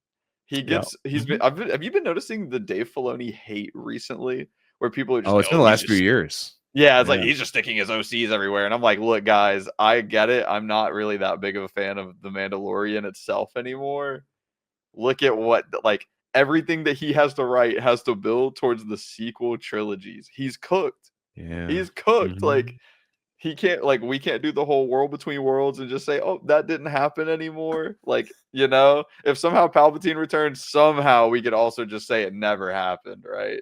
A: yeah.
B: He's been,
A: Mhm.
B: have you been noticing the Dave Filoni hate recently, where people are just
A: Oh,
B: like,
A: it's been
B: oh,
A: the
B: he's
A: last few
B: just
A: years.
B: yeah, it's like
A: Yeah.
B: he's just sticking his OCs everywhere, and I'm like, look, guys, I get it. I'm not really that big of a fan of the Mandalorian itself anymore. Look at what like everything that he has to write has to build towards the sequel trilogies. He's cooked.
A: Yeah.
B: He's cooked. Like
A: Mhm.
B: he can't like we can't do the whole world between worlds and just say, "Oh, that didn't happen anymore." Like, if somehow Palpatine returns, somehow we could also just say it never happened, right?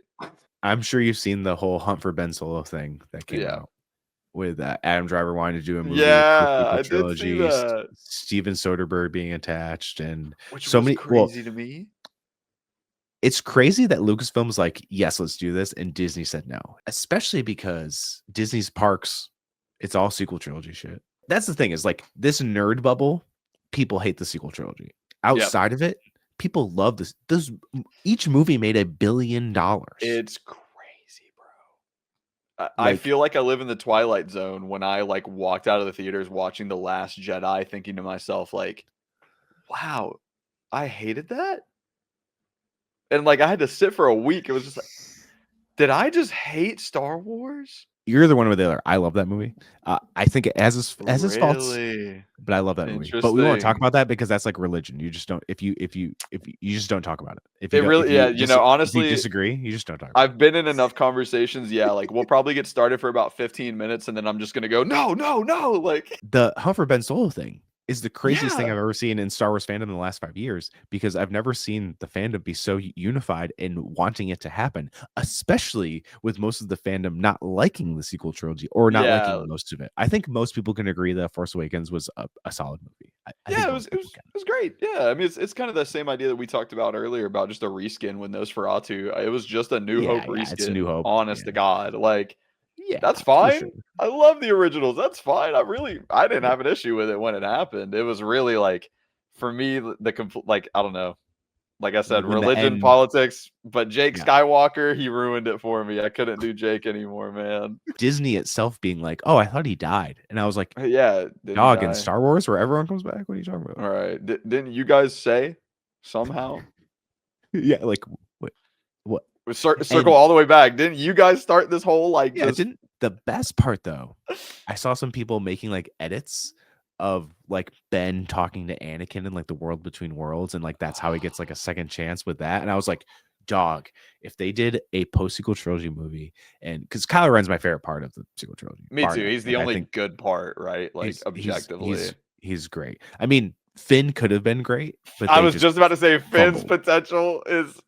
A: I'm sure you've seen the whole Hunt for Ben Solo thing that came
B: Yeah.
A: out with Adam Driver wanting to do a movie for the
B: Yeah,
A: sequel
B: I did see
A: trilogy,
B: that,
A: Steven Soderbergh being attached, and
B: which
A: so
B: was
A: many. Well,
B: crazy to me.
A: it's crazy that Lucasfilm's like, yes, let's do this, and Disney said no, especially because Disney's parks, it's all sequel trilogy shit. That's the thing is like this nerd bubble, people hate the sequel trilogy.
B: Yep.
A: Outside of it, people love this. Each movie made $1 billion.
B: It's crazy, bro. I
A: Like
B: feel like I live in the Twilight Zone when I like walked out of the theaters watching The Last Jedi, thinking to myself, like, wow, I hated that. And like I had to sit for a week. It was just like, did I just hate Star Wars?
A: you're the one with the other. I love that movie. I think it has its faults,
B: Really
A: but I love that movie. But we won't talk
B: interesting.
A: about that because that's like religion. You just don't if you just don't talk about it. If you
B: It
A: don't
B: really, yeah,
A: if you
B: honestly,
A: disagree, you just don't talk about it.
B: I've been in enough conversations. Yeah, like we'll probably get started for about 15 minutes and then I'm just gonna go, no, no, no. Like,
A: The Hunt for Ben Solo thing is the craziest thing
B: yeah,
A: I've ever seen in Star Wars fandom in the last 5 years because I've never seen the fandom be so unified in wanting it to happen, especially with most of the fandom not liking the sequel trilogy or not
B: yeah.
A: liking most of it. I think most people can agree that Force Awakens was a solid movie. I
B: Yeah,
A: think
B: it
A: most
B: was it
A: people
B: was
A: can.
B: it was great. Yeah, I mean, it's kind of the same idea that we talked about earlier about just a reskin with Nosferatu. It was just a New Hope
A: Yeah, it's a New
B: reskin,
A: Hope.
B: honest to
A: Yeah.
B: God. Like,
A: Yeah,
B: that's
A: for sure.
B: fine. I love the originals. That's fine. I didn't
A: Yeah.
B: have an issue with it when it happened. It was really like, for me, the complete, like, I don't know. Like I said,
A: When the
B: religion,
A: end
B: politics, but Jake
A: yeah.
B: Skywalker, he ruined it for me. I couldn't do Jake anymore, man.
A: Disney itself being like, "Oh, I thought he died." And I was like,
B: Yeah, did he
A: "Dog, in
B: die?
A: Star Wars where everyone comes back? What are you talking about?"
B: All right. Didn't you guys say somehow?
A: Yeah, like what?
B: Circle
A: And
B: all the way back. Didn't you guys start this whole like
A: yeah,
B: just
A: didn't the best part though, I saw some people making like edits of like Ben talking to Anakin in like the world between worlds, and like that's how he gets like a second chance with that. And I was like, dog, if they did a post sequel trilogy movie, and because Kylo Ren's my favorite part of the sequel trilogy,
B: me
A: bar
B: too.
A: none.
B: He's the
A: Like I
B: only
A: think
B: good part, right? Like
A: he's he's
B: objectively.
A: he's he's great. I mean, Finn could have been great, but
B: I
A: they
B: was
A: just
B: just about to say Finn's
A: fumbled
B: potential is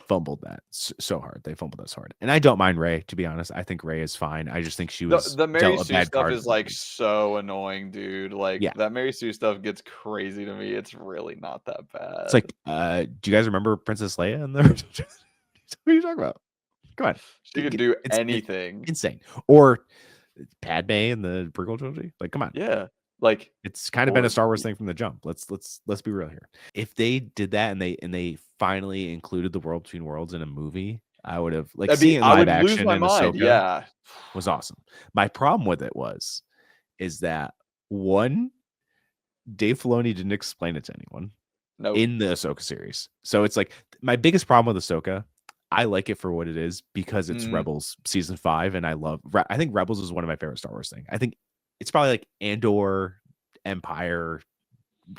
A: fumbled that so hard. They fumbled us hard. And I don't mind Ray, to be honest. I think Ray is fine. I just think she was
B: the Mary
A: dealt a
B: Sue
A: bad
B: stuff
A: card
B: is
A: with the
B: like
A: movie.
B: so annoying, dude. Like
A: Yeah.
B: that Mary Sue stuff gets crazy to me. It's really not that
A: It's
B: bad.
A: like, do you guys remember Princess Leia in there? What are you talking about? Come on.
B: She could do
A: It's
B: anything.
A: insane. Or Padme in the prequel trilogy. Like, come on.
B: Yeah. Like,
A: it's kind of been a Star Wars thing from the jump. Let's be real here. If they did that and they finally included the World Between Worlds in a movie, I would have like seeing it in
B: I
A: live
B: would lose
A: action
B: my
A: in
B: mind.
A: Ahsoka
B: Yeah.
A: was awesome. My problem with it is that one, Dave Filoni didn't explain it to anyone
B: Nope.
A: in the Ahsoka series. So it's like my biggest problem with Ahsoka, I like it for what it is because it's Rebels season 5, and I think Rebels is one of my favorite Star Wars thing. I think it's probably like Andor, Empire,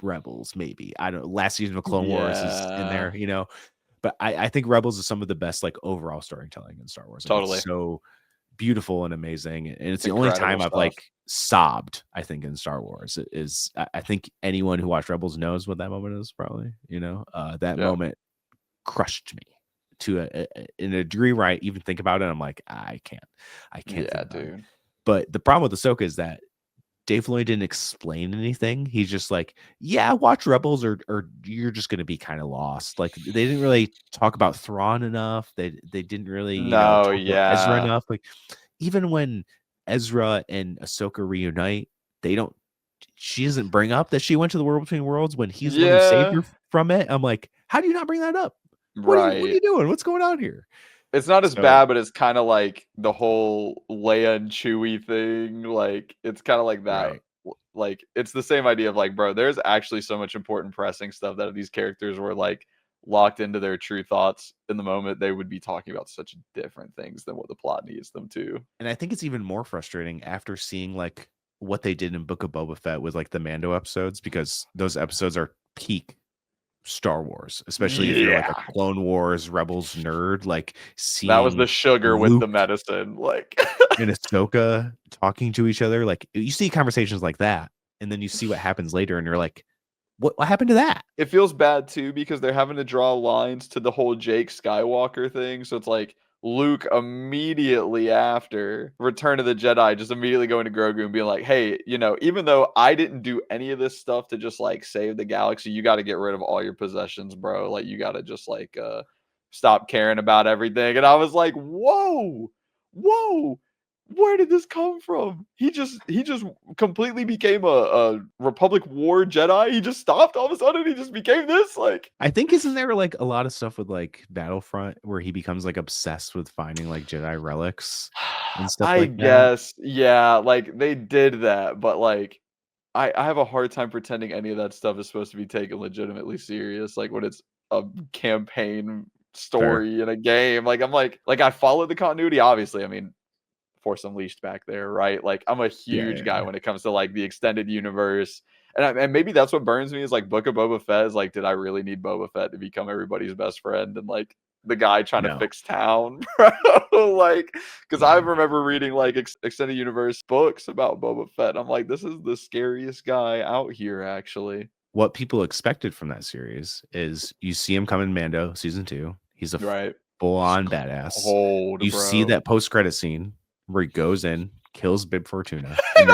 A: Rebels, maybe. I don't know. Last season of Clone Wars is in there, you know. But I think Rebels is some of the best like overall storytelling in Star Wars. Like,
B: Totally.
A: it's so beautiful and amazing, and it's the only time I've like sobbed, I think, in Star Wars. It is I think anyone who watched Rebels knows what that moment is, probably, you know. That moment crushed me to in a degree where I even think about it, I'm like, I can't think about it. But the problem with Ahsoka is that Dave Filoni didn't explain anything. He's just like, yeah, watch Rebels or you're just going to be kind of lost. Like, they didn't really talk about Thrawn enough. They didn't really, talk about Ezra enough. Like, even when Ezra and Ahsoka reunite, she doesn't bring up that she went to the World Between Worlds when he's the one who saved her from it. I'm like, how do you not bring that up? What are you doing? What's going on here?
B: It's not as bad, but it's kind of like the whole Leia and Chewie thing. Like, it's kind of like that. Right. Like, it's the same idea of like, bro, there's actually so much important pressing stuff that if these characters were like locked into their true thoughts in the moment, they would be talking about such different things than what the plot needs them to.
A: And I think it's even more frustrating after seeing like what they did in Book of Boba Fett with like the Mando episodes, because those episodes are peak Star Wars, especially if you're like a Clone Wars Rebels nerd. Like, seeing
B: that was the sugar
A: Luke
B: with the medicine, like
A: and Ahsoka talking to each other. Like, you see conversations like that, and then you see what happens later, and you're like, what happened to that?
B: It feels bad too because they're having to draw lines to the whole Jake Skywalker thing. So it's like Luke immediately after Return of the Jedi just immediately going to Grogu and being like, hey, even though I didn't do any of this stuff to just like save the galaxy, you got to get rid of all your possessions, bro. Like, you got to just like stop caring about everything. And I was like, whoa, where did this come from? He just completely became a Republic War Jedi. He just stopped all of a sudden. He just became this. Like,
A: I think, isn't there like a lot of stuff with like Battlefront where he becomes like obsessed with finding like Jedi relics and stuff like that?
B: I guess, yeah, like they did that, but like I have a hard time pretending any of that stuff is supposed to be taken legitimately serious. Like, when it's a campaign story in a game, like I'm like I follow the continuity. Obviously, I mean, Force Unleashed back there, right? Like, I'm a huge guy when it comes to like the extended universe, and maybe that's what burns me is like Book of Boba Fett is like, did I really need Boba Fett to become everybody's best friend and like the guy trying to fix town, bro? Like, because I remember reading like extended universe books about Boba Fett. I'm like, this is the scariest guy out here, actually.
A: What people expected from that series is you see him come in Mando season 2. He's a full-on badass. You see that post-credit scene where he goes in, kills Bib Fortuna, and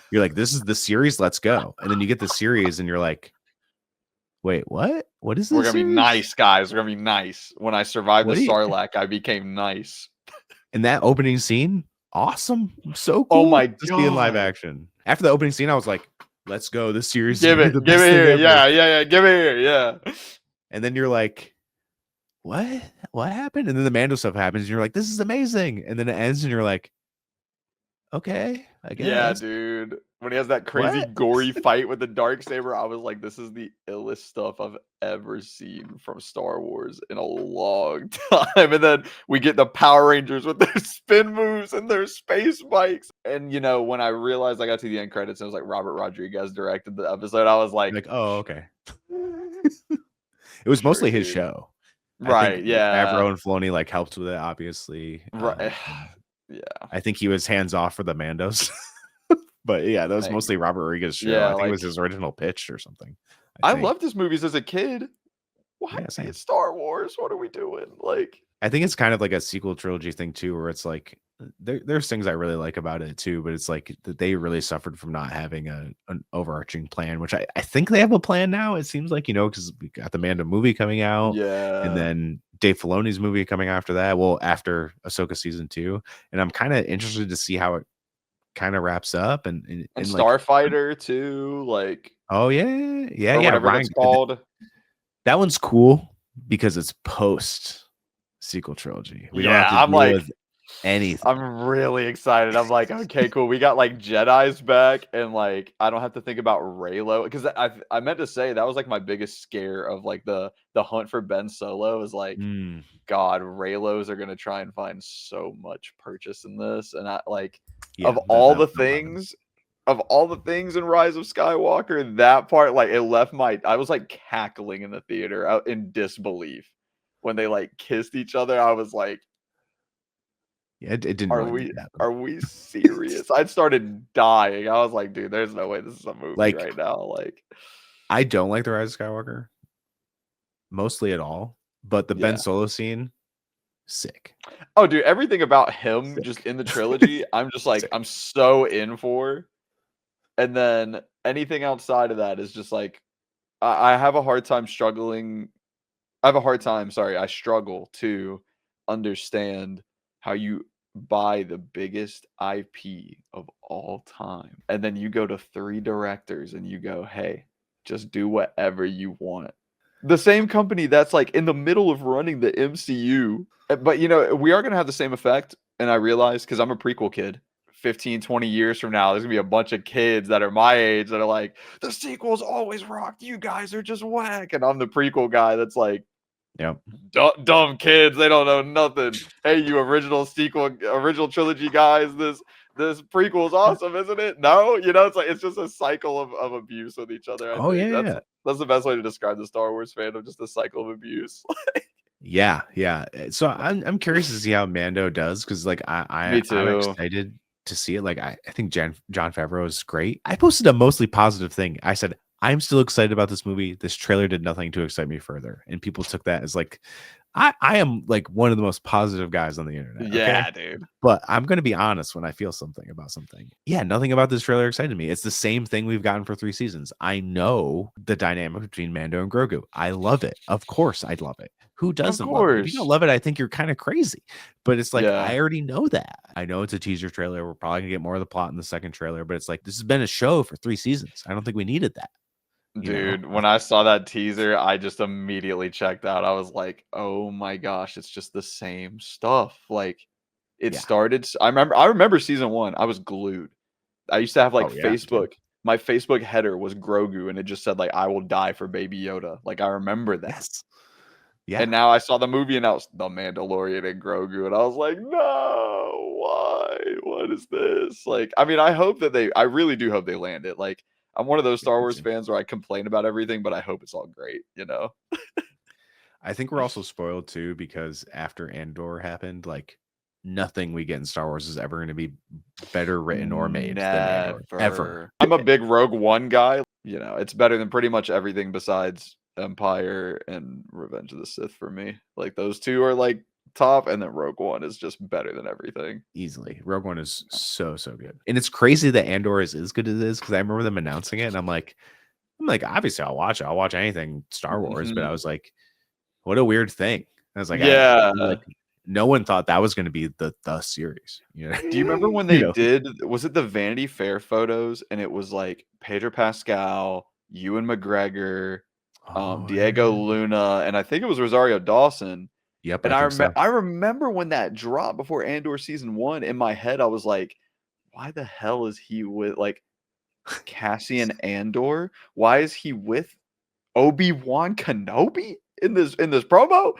A: you're like, this is the series, let's go. And then you get the series and you're like, wait, what is this?
B: We're gonna be nice, guys. We're gonna be nice. When I survived the Sarlacc, I became nice.
A: And that opening scene, awesome. So cool.
B: Oh my god.
A: To see in live action. After the opening scene, I was like, let's go. This series
B: give it here. Yeah, give it here. Yeah.
A: And then you're like, what happened? And then the Mando stuff happens and you're like, this is amazing. And then it ends and you're like, okay, I guess.
B: Yeah, dude. When he has that crazy gory fight with the Darksaber, I was like, this is the illest stuff I've ever seen from Star Wars in a long time. And then we get the Power Rangers with their spin moves and their space bikes. And when I realized I got to the end credits and it was like Robert Rodriguez directed the episode, I was like,
A: oh, okay. It was mostly his show.
B: Right, yeah.
A: Favreau and Filoni like helped with it, obviously.
B: Right. Yeah.
A: I think he was hands off for the Mandos. But yeah, that was mostly Robert Rodriguez's show. I think it was his original pitch or something.
B: I loved his movies as a kid. Why? Yeah, it's Star Wars. What are we doing? Like,
A: I think it's kind of like a sequel trilogy thing too, where it's like there's things I really like about it too, but it's like that they really suffered from not having an overarching plan, which I think they have a plan now. It seems like, because we got the Mando movie coming out, and then Dave Filoni's movie coming after that. Well, after Ahsoka season 2, and I'm kind of interested to see how it kind of wraps up, and
B: And
A: like,
B: Starfighter too, like,
A: oh yeah,
B: or whatever
A: Ryan,
B: that's called.
A: that one's cool because it's post sequel trilogy. We don't have
B: Yeah,
A: to
B: I'm
A: deal
B: like,
A: with anything.
B: I'm really excited. I'm like, okay, cool. We got like Jedi's back, and like I don't have to think about Raylo, because I meant to say that was like my biggest scare of like the hunt for Ben Solo is like,
A: Mm,
B: God, Raylos are gonna try and find so much purchase in this, and I like
A: yeah, that'll happen.
B: of all the things in Rise of Skywalker, that part, like, it left I was like cackling in the theater out in disbelief when they like kissed each other. I was like,
A: Yeah, it didn't
B: are
A: really need
B: we
A: to happen.
B: are we serious? I started dying. I was like, dude, there's no way this is a movie
A: Like,
B: right now. Like,
A: I don't like the Rise of Skywalker mostly at all, but the Ben
B: yeah.
A: Solo scene, sick,
B: Oh, dude, everything about him just
A: sick,
B: in the trilogy, I'm just like,
A: sick.
B: I'm so in for. And then anything outside of that is just like, I have a hard time struggling. I have a hard time, sorry, I struggle to understand how you buy the biggest IP of all time. And then you go to 3 directors and you go, hey, just do whatever you want. The same company that's like in the middle of running the MCU. But you know, we are going to have the same effect. And I realize, because I'm a prequel kid, 15, 20 years from now, there's gonna be a bunch of kids that are my age that are like, the sequels always rocked. You guys are just whack. And I'm the prequel guy that's like,
A: Yep.
B: dumb kids. They don't know nothing. Hey, you original trilogy guys. This prequel is awesome, isn't it? No, you know, it's like it's just a cycle of abuse with each other. I
A: Oh
B: think
A: yeah.
B: that's the best way to describe the Star Wars fandom, just a cycle of abuse.
A: Yeah. So I'm curious to see how Mando does, because like
B: Me
A: I'm
B: too.
A: excited to see it. Like I think John Favreau is great. I posted a mostly positive thing. I said I'm still excited about this movie. This trailer did nothing to excite me further, and people took that as like I am like one of the most positive guys on the internet. Okay.
B: Yeah, dude.
A: But I'm going to be honest when I feel something about something. Yeah, nothing about this trailer excited me. It's the same thing we've gotten for 3 seasons. I know the dynamic between Mando and Grogu. I love it. Of course, I'd love it. Who
B: Of
A: doesn't love it? If you don't
B: course.
A: love it, I think you're kind of crazy. But it's like,
B: Yeah.
A: I already know that. I know it's a teaser trailer. We're probably going to get more of the plot in the second trailer, but it's like, this has been a show for 3 seasons. I don't think we needed that.
B: Dude, when I saw that teaser, I just immediately checked out. I was like, "Oh my gosh, it's just the same stuff." Like, it
A: Yeah.
B: started I remember season 1. I was glued. I used to have like
A: Oh, yeah, dude.
B: my Facebook header was Grogu, and it just said like, "I will die for Baby Yoda." Like, I remember that.
A: Yes. Yeah.
B: And now I saw the movie and announced The Mandalorian and Grogu, and I was like, "No, why? What is this?" Like, I mean, I really do hope they land it. Like, I'm one of those Star
A: Me
B: Wars
A: too.
B: fans where I complain about everything, but I hope it's all great, you know?
A: I think we're also spoiled too, because after Andor happened, like nothing we get in Star Wars is ever going to be better written or made than Andor. Ever.
B: Never. I'm a big Rogue One guy. You know, it's better than pretty much everything besides Empire and Revenge of the Sith for me. Like, those 2 are like top, and then Rogue One is just better than everything.
A: Easily. Rogue One is so good. And it's crazy that Andor is as good as it is, because I remember them announcing it and I'm like, obviously I'll watch it. I'll watch anything Star Wars, but I
B: Mhm.
A: was like, what a weird thing. I was like,
B: Yeah.
A: like no one thought that was going to be the series, you know.
B: Do you remember when
A: You
B: they
A: know.
B: did, was it the Vanity Fair photos, and it was like Pedro Pascal, Ewan McGregor,
A: Oh,
B: Diego
A: yeah.
B: Luna, and I think it was Rosario Dawson.
A: Yep,
B: And
A: I think so.
B: I remember when that dropped before Andor season 1, in my head I was like, why the hell is he with like Cassian Andor? Why is he with Obi-Wan Kenobi in this promo?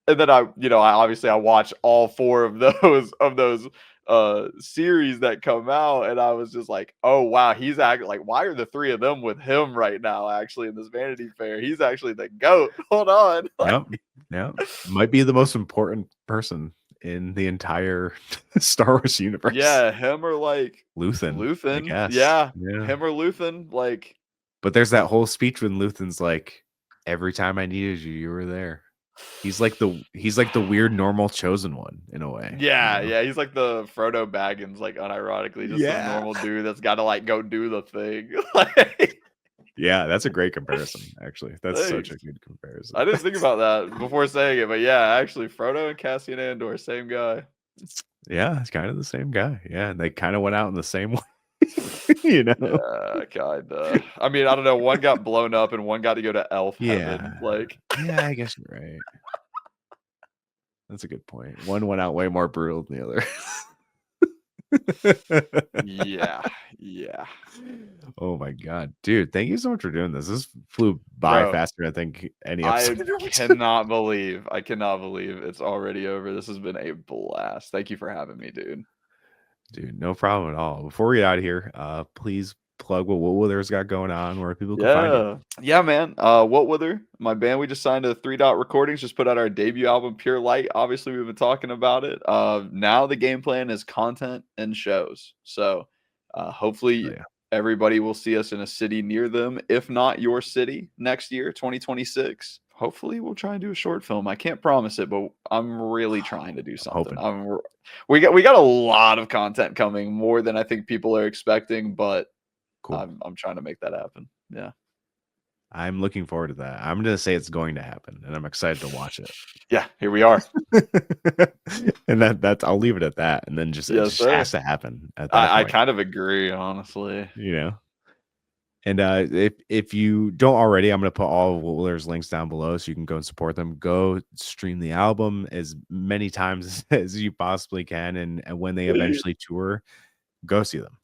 B: And then I obviously I watched all 4 of those series that come out, and I was just like, "Oh wow, he's actually like, why are the 3 of them with him right now actually in this Vanity Fair? He's actually the GOAT. Hold on."
A: Yep. Yep. Might be the most important person in the entire Star Wars universe.
B: Yeah, him or like
A: Luthen, I
B: Luthen.
A: guess.
B: Yeah,
A: Yeah.
B: him or Luthen. Like,
A: But there's that whole speech when Luthen's like, every time I needed you, you were there. He's like the weird normal chosen one in a way.
B: yeah,
A: You know?
B: yeah, he's like the Frodo Baggins, like unironically, just some
A: Yeah.
B: normal dude that's got to like go do the thing. Like,
A: Yeah, that's a great comparison, actually. That's such
B: thanks.
A: a good comparison.
B: I didn't think about that before saying it, but yeah, actually, Frodo and Cassian Andor, same guy.
A: Yeah, it's kind of the same guy. Yeah, and they kind of went out in the same way. You know?
B: Yeah, kinda. I mean, I don't know. One got blown up and one got to go to elf heaven.
A: Yeah.
B: Like,
A: Yeah, I guess you're right. That's a good point. One went out way more brutal than the other.
B: yeah, yeah,
A: Oh my god, dude! Thank you so much for doing this. This flew by
B: bro.
A: faster than I think any
B: I
A: episode ever did.
B: I cannot believe it's already over. This has been a blast. Thank you for having me, dude.
A: Dude, no problem at all. Before we get out of here, please plug what Wiltwither's got going on, where people can find you.
B: Yeah, man. Wiltwither, my band, we just signed to 3 Dot Recordings, just put out our debut album, Pure Light. Obviously, we've been talking about it. Now the game plan is content and shows. So
A: Oh,
B: hopefully
A: yeah.
B: everybody will see us in a city near them, if not your city, next year, 2026. Hopefully, we'll try and do a short film. I can't promise it, but I'm really trying to do something.
A: Hoping.
B: We got a lot of content coming, more than I think people are expecting, but
A: Cool.
B: I'm trying to make that happen. Yeah.
A: I'm looking forward to that. I'm gonna say it's going to happen, and I'm excited to watch it.
B: Yeah, here we are.
A: And that's I'll leave it at that. And then just it
B: Yes,
A: just
B: sir.
A: has to happen at that
B: I
A: point.
B: kind of agree, honestly.
A: You know. And if you don't already, I'm gonna put all of Willer's links down below so you can go and support them. Go stream the album as many times as you possibly can, and when they eventually tour, go see them.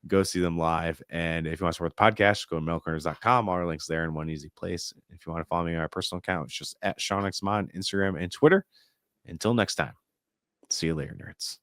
A: Go see them live. And if you want to support the podcast, go to metalcorners.com. All our links there in one easy place. If you want to follow me on my personal account, it's just at SeanXMon, Instagram and Twitter. Until next time, see you later, nerds.